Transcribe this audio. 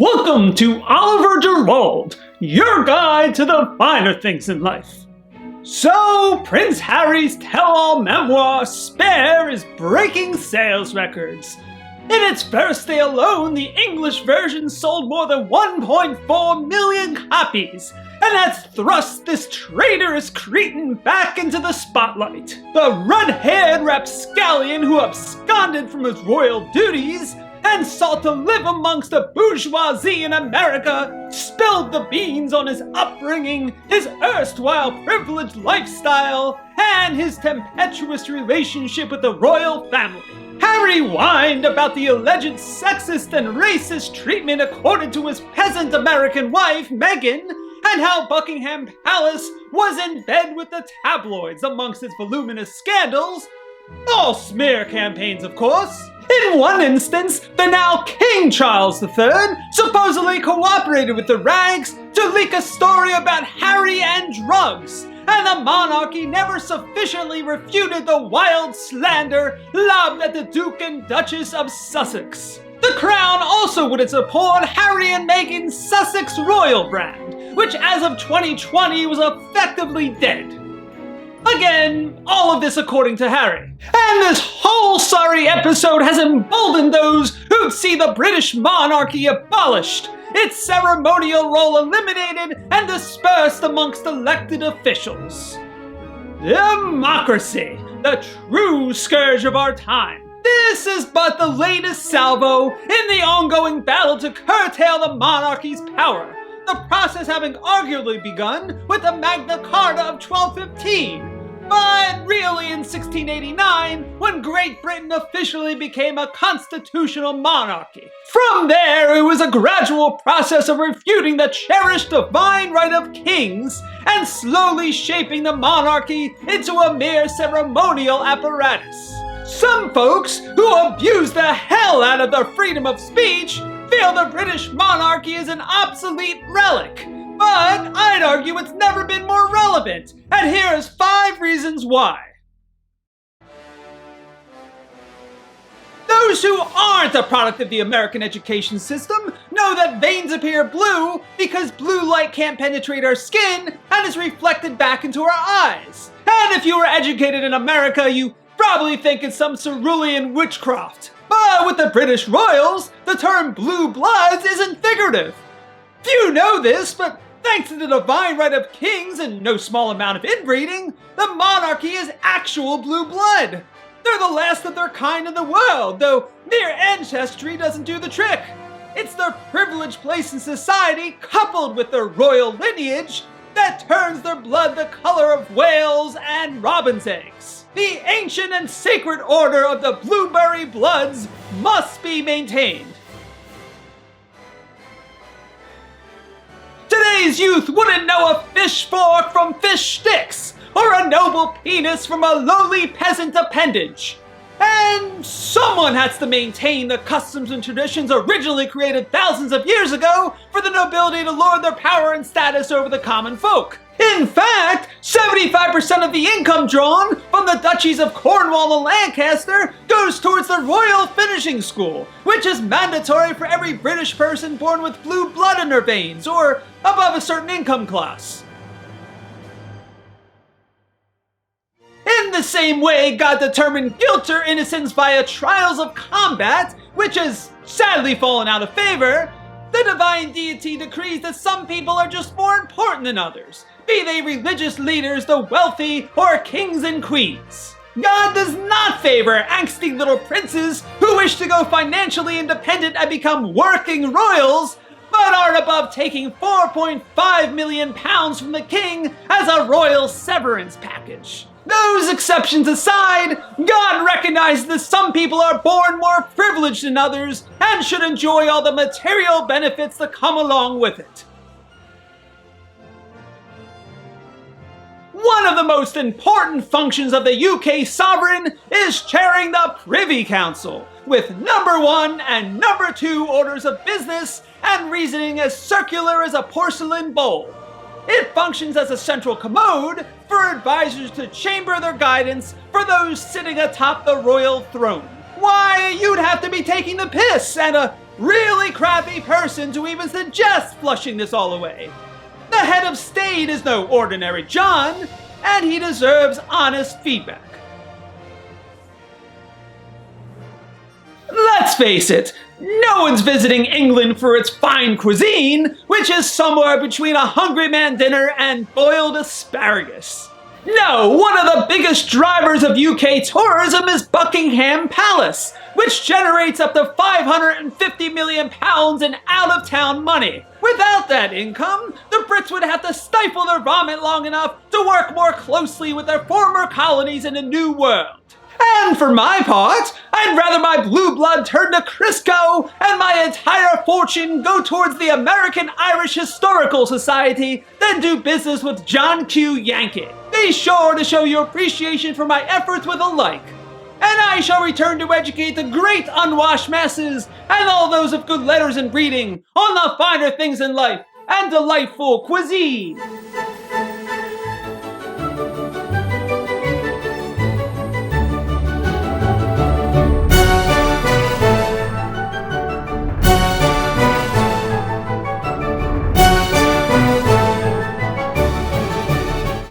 Welcome to Oliver Gerald, your guide to the finer things in life. So, Prince Harry's tell-all memoir, Spare, is breaking sales records. In its first day alone, the English version sold more than 1.4 million copies, and has thrust this traitorous cretin back into the spotlight. The red-haired rapscallion who absconded from his royal duties and sought to live amongst the bourgeoisie in America, spilled the beans on his upbringing, his erstwhile privileged lifestyle, and his tempestuous relationship with the royal family. Harry whined about the alleged sexist and racist treatment accorded to his peasant American wife, Meghan, and how Buckingham Palace was in bed with the tabloids amongst his voluminous scandals. All smear campaigns, of course. In one instance, the now King Charles III supposedly cooperated with the rags to leak a story about Harry and drugs, and the monarchy never sufficiently refuted the wild slander lobbed at the Duke and Duchess of Sussex. The Crown also wouldn't support Harry and Meghan's Sussex Royal brand, which as of 2020 was effectively dead. Again, all of this according to Harry. And this whole sorry episode has emboldened those who'd see the British monarchy abolished, its ceremonial role eliminated and dispersed amongst elected officials. Democracy, the true scourge of our time. This is but the latest salvo in the ongoing battle to curtail the monarchy's power, the process having arguably begun with the Magna Carta of 1215, but really in 1689, when Great Britain officially became a constitutional monarchy. From there, it was a gradual process of refuting the cherished divine right of kings and slowly shaping the monarchy into a mere ceremonial apparatus. Some folks who abuse the hell out of their freedom of speech feel the British monarchy is an obsolete relic, but I'd argue it's never been more relevant, and here's 5 reasons why. Those who aren't a product of the American education system know that veins appear blue because blue light can't penetrate our skin and is reflected back into our eyes. And if you were educated in America, you probably think it's some cerulean witchcraft. But with the British royals, the term blue bloods isn't figurative. Few know this, but thanks to the divine right of kings and no small amount of inbreeding, the monarchy is actual blue blood. They're the last of their kind in the world, though mere ancestry doesn't do the trick. It's their privileged place in society, coupled with their royal lineage, that turns their blood the color of whales and robin's eggs. The ancient and sacred order of the Blueberry Bloods must be maintained. Today's youth wouldn't know a fish fork from fish sticks, or a noble penis from a lowly peasant appendage. And someone has to maintain the customs and traditions originally created thousands of years ago for the nobility to lord their power and status over the common folk. In fact, 75% of the income drawn from the duchies of Cornwall and Lancaster goes towards the Royal Finishing School, which is mandatory for every British person born with blue blood in their veins or above a certain income class. In the same way God determined guilt or innocence via trials of combat, which has sadly fallen out of favor, the divine deity decrees that some people are just more important than others, be they religious leaders, the wealthy, or kings and queens. God does not favor angsty little princes who wish to go financially independent and become working royals, but aren't above taking £4.5 million from the king as a royal severance package. Those exceptions aside, God recognizes that some people are born more privileged than others and should enjoy all the material benefits that come along with it. One of the most important functions of the UK sovereign is chairing the Privy Council, with number 1 and number 2 orders of business and reasoning as circular as a porcelain bowl. It functions as a central commode for advisors to chamber their guidance for those sitting atop the royal throne. Why, you'd have to be taking the piss, and a Really crappy person to even suggest flushing this all away. The head of state is no ordinary John, and he deserves honest feedback. Let's face it, no one's visiting England for its fine cuisine, which is somewhere between a hungry man dinner and boiled asparagus. No, one of the biggest drivers of UK tourism is Buckingham Palace, which generates up to £550 million in out-of-town money. Without that income, the Brits would have to stifle their vomit long enough to work more closely with their former colonies in the New World. And for my part, I'd rather my blue blood turn to Crisco and my entire fortune go towards the American Irish Historical Society than do business with John Q. Yankee. Be sure to show your appreciation for my efforts with a like. And I shall return to educate the great unwashed masses and all those of good letters and breeding on the finer things in life and delightful cuisine.